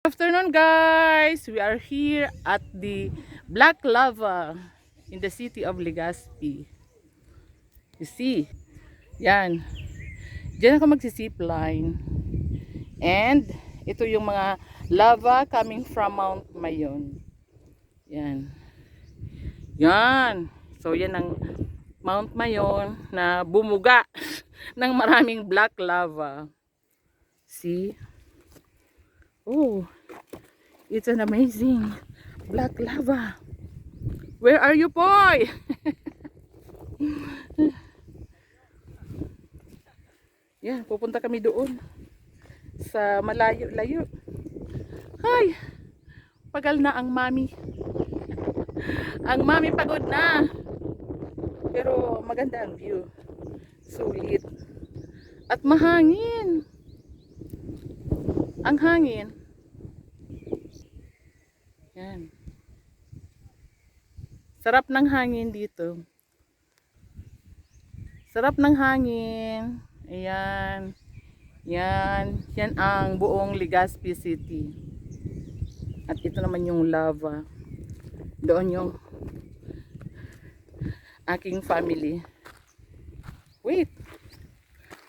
Afternoon guys, we are here at the Black Lava in the city of Legazpi. You see, yan. Diyan ako magsisipline. And ito yung mga lava coming from Mount Mayon. Yan. Yan. So yan ang Mount Mayon na bumuga ng maraming black lava. See? Oh, it's an amazing black lava. Where are you, boy? Yan, pupunta kami doon sa malayo-layo. Hay, pagal na ang mami. Ang mami pagod na. Pero maganda ang view. Sulit. At mahangin. Ang hangin. Yan. Sarap ng hangin dito. Sarap ng hangin. Ayan. Yan. Yan ang buong Legazpi City. At ito naman yung lava. Doon yung aking family. Wait.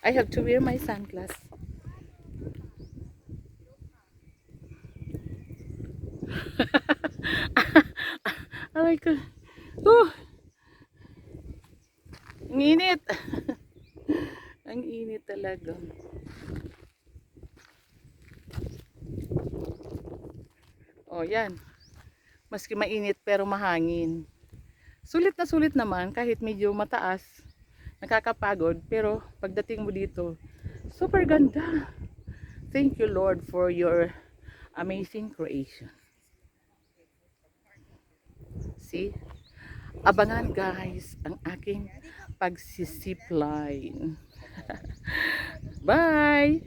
I have to wear my sunglasses. Aray ko. Ang init. Ang init talaga. Oh, yan. Maski mainit pero mahangin. Sulit na sulit naman kahit medyo mataas. Nakakapagod pero pagdating mo dito, super ganda. Thank you Lord for your amazing creation. See? Abangan guys ang aking pagsisipline. Bye!